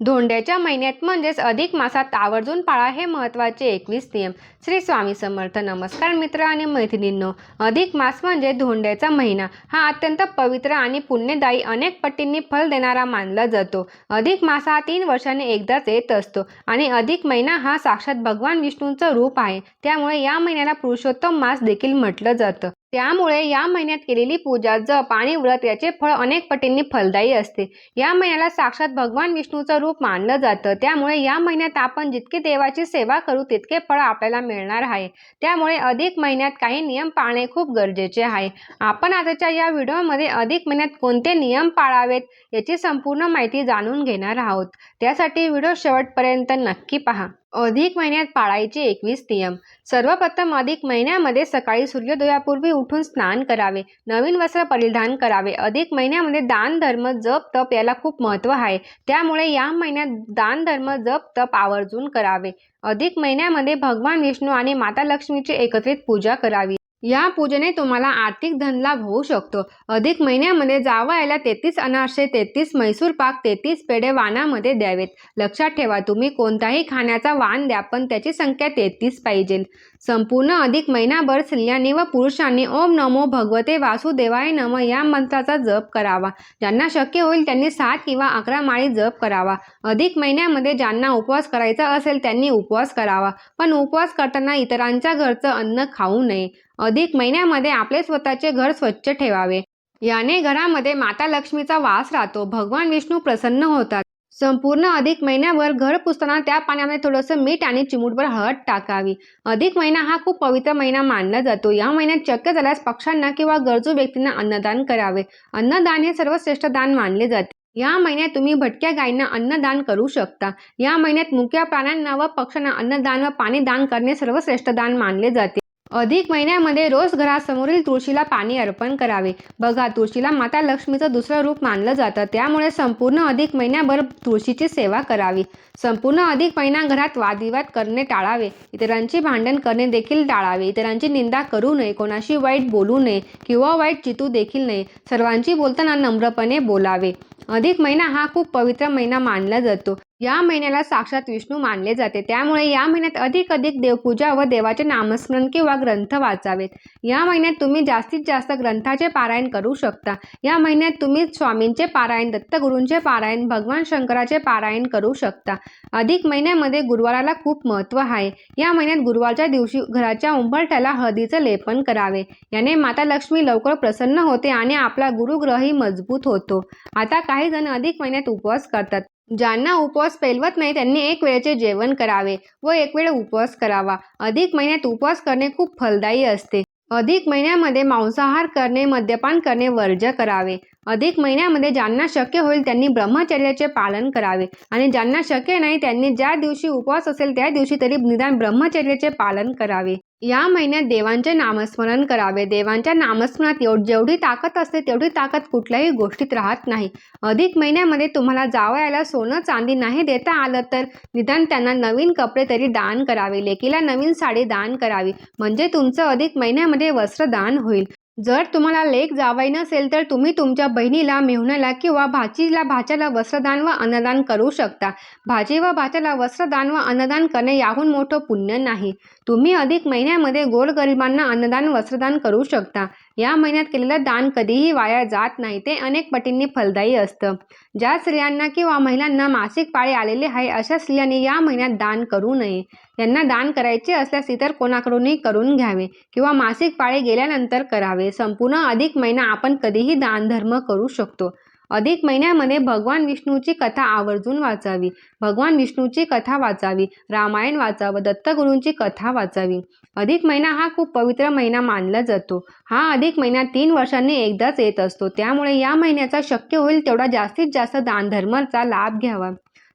धोंड्याच्या महिन्यात म्हणजेच अधिक मासात आवर्जून पाळा हे महत्त्वाचे 21 नियम. श्री स्वामी समर्थ. नमस्कार मित्र आणि मैत्रिणींनो, अधिक मास म्हणजे धोंड्याचा महिना. हा अत्यंत पवित्र आणि पुण्यदायी, अनेक पटींनी फल देणारा मानला जातो. अधिक मास हा 3 वर्षांनी एकदाच येत असतो आणि अधिक महिना हा साक्षात भगवान विष्णूंचं रूप आहे. त्यामुळे या महिन्याला पुरुषोत्तम मास देखील म्हटलं जातं. त्यामुळे या महिन्यात केलेली पूजा, जप आणि व्रत याचे फळ अनेक पटींनी फलदायी असते. या महिन्याला साक्षात भगवान विष्णूचं रूप मानलं जातं. त्यामुळे या महिन्यात आपण जितकी देवाची सेवा करू तितके फळ आपल्याला मिळणार आहे. त्यामुळे अधिक महिन्यात काही नियम पाळणे खूप गरजेचे आहे. आपण आजच्या या व्हिडिओमध्ये अधिक महिन्यात कोणते नियम पाळावेत याची संपूर्ण माहिती जाणून घेणार आहोत. त्यासाठी व्हिडिओ शेवटपर्यंत नक्की पहा. अधिक महिन्यात पाळायचे 21 नियम. सर्वप्रथम अधिक महिन्यामध्ये सकाळी सूर्योदयापूर्वी उठून स्नान करावे, नवीन वस्त्र परिधान करावे. अधिक महिन्यामध्ये दान, धर्म, जप, तप याला खूप महत्त्व आहे. त्यामुळे या महिन्यात दान, धर्म, जप, तप आवर्जून करावे. अधिक महिन्यामध्ये भगवान विष्णू आणि माता लक्ष्मीची एकत्रित पूजा करावी. या पूजेने तुम्हाला आर्थिक धनलाभ होऊ शकतो. अधिक महिन्यामध्ये जावयाला 33 अनारसे, 33 म्हैसूर पाक, 33 पेढे वाणामध्ये द्यावेत. लक्षात ठेवा, तुम्ही कोणताही खाण्याचा वाण द्या, पण त्याची संख्या 33 पाहिजे. संपूर्ण अधिक महिनाभर स्त्रियांनी व पुरुषांनी ओम नमो भगवते वासुदेवाय नमः या मंत्राचा जप करावा. ज्यांना शक्य होईल त्यांनी 7 किंवा 11 माळी जप करावा. अधिक महिन्यामध्ये ज्यांना उपवास करायचा असेल त्यांनी उपवास करावा, पण उपवास करताना इतरांच्या घरचं अन्न खाऊ नये. अधिक महिन्यामध्ये आपले स्वतःचे घर स्वच्छ ठेवावे. याने घरामध्ये माता लक्ष्मीचा वास राहतो, भगवान विष्णू प्रसन्न होतात. संपूर्ण अधिक महिन्याभर घर पुसताना त्या पाण्यामध्ये थोडंसं मीठ आणि चिमूटभर हळद टाकावी. अधिक महिना हा खूप पवित्र महिना मानला जातो. या महिन्यात शक्य झाल्यास पक्ष्यांना किंवा गरजू व्यक्तींना अन्नदान करावे. अन्नदान हे सर्वश्रेष्ठ दान मानले जाते. या महिन्यात तुम्ही भटक्या गायींना अन्नदान करू शकता. या महिन्यात मुक्या प्राण्यांना व पक्ष्यांना अन्नदान व पाणी दान करणे सर्वश्रेष्ठ दान मानले जाते. अधिक महिन्यामध्ये रोज घरासमोरील तुळशीला पाणी अर्पण करावे. बघा, तुळशीला माता लक्ष्मीचं दुसरं रूप मानलं जातं. त्यामुळे संपूर्ण अधिक महिन्याभर तुळशीची सेवा करावी. संपूर्ण अधिक महिना घरात वादविवाद करणे टाळावे. इतरांची भांडण करणे देखील टाळावे. इतरांची निंदा करू नये, कोणाशी वाईट बोलू नये किंवा वाईट चितू देखील नये. सर्वांची बोलताना नम्रपणे बोलावे. अधिक महिना हा खूप पवित्र महिना मानला जातो. या महिन्याला साक्षात विष्णू मानले जाते. त्यामुळे या महिन्यात अधिक देवपूजा व देवाचे नामस्मरण किंवा ग्रंथ वाचावेत. या महिन्यात तुम्ही जास्तीत जास्त ग्रंथाचे पारायण करू शकता. या महिन्यात तुम्ही स्वामींचे पारायण, दत्तगुरूंचे पारायण, भगवान शंकराचे पारायण करू शकता. अधिक महिन्यामध्ये गुरुवाराला खूप महत्त्व आहे. या महिन्यात गुरुवारच्या दिवशी घराच्या उंबरठ्याला हळदीचं लेपन करावे. याने माता लक्ष्मी लवकर प्रसन्न होते आणि आपला गुरुग्रहही मजबूत होतो. आता काही जण अधिक महिन्यात उपवास करतात. ज्यांना उपवास पेलवत नाही त्यांनी एक वेळेचे जेवण करावे व एक वेळ उपवास करावा. अधिक महिन्यात उपवास करणे खूप फलदायी असते. अधिक महिन्यामध्ये मांसाहार करणे, मद्यपान करणे वर्ज्य करावे. अधिक महिन्यामध्ये ज्यांना शक्य होईल त्यांनी ब्रह्मचर्याचे पालन करावे आणि ज्यांना शक्य नाही त्यांनी ज्या दिवशी उपवास असेल त्या दिवशी तरी निदान ब्रह्मचर्याचे पालन करावे. या महिन्यात देवांचे नामस्मरण करावे. देवांच्या नामस्मरणात जेवढी ताकद असते तेवढी ताकद कुठल्याही गोष्टीत राहत नाही. अधिक महिन्यामध्ये तुम्हाला जावयाला सोनं चांदी नाही देता आलं तर निदान त्यांना नवीन कपडे तरी दान करावे. लेकीला नवीन साडी दान करावी, म्हणजे तुमचं अधिक महिन्यामध्ये वस्त्रदान होईल. जर तुम्हाला लेक जावई नसेल तर तुम्ही तुमच्या बहिणीला, मेहुण्याला किंवा भाच्याला वस्त्रदान व अन्नदान करू शकता. भाची व भाच्याला वस्त्रदान व अन्नदान करणे याहून मोठं पुण्य नाही. तुम्ही अधिक महिन्यामध्ये गोरगरिबांना अन्नदान, वस्त्रदान करू शकता. या महिन्यात केलेलं दान कधीही वाया जात नाही, ते अनेक पटींनी फलदायी असतं. ज्या स्त्रियांना किंवा महिलांना मासिक पाळी आलेले आहे अशा स्त्रियांनी या महिन्यात दान करू नये. यांना दान करायचे असल्यास इतर कोणाकडूनही करून घ्यावे किंवा मासिक पाळी गेल्यानंतर करावे. संपूर्ण अधिक महिना आपण कधीही दानधर्म करू शकतो. अधिक महिन्यामध्ये भगवान विष्णूची कथा आवर्जून वाचावी. भगवान विष्णूची कथा वाचावी, रामायण वाचावं, दत्तगुरूंची कथा वाचावी. अधिक महिना हा खूप पवित्र महिना मानला जातो. हा अधिक महिना 3 वर्षांनी एकदाच येत असतो. त्यामुळे या महिन्याचा शक्य होईल तेवढा जास्तीत जास्त दानधर्माचा लाभ घ्यावा.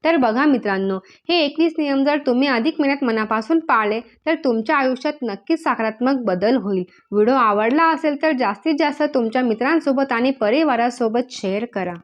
तर बघा मित्रांनो, हे 21 नियम जर तुम्ही अधिक महिन्यात मनापासून पाळले तर तुमच्या आयुष्यात नक्कीच सकारात्मक बदल होईल. व्हिडिओ आवडला असेल तर जास्तीत जास्त तुमच्या मित्रांसोबत आणि परिवारासोबत शेअर करा.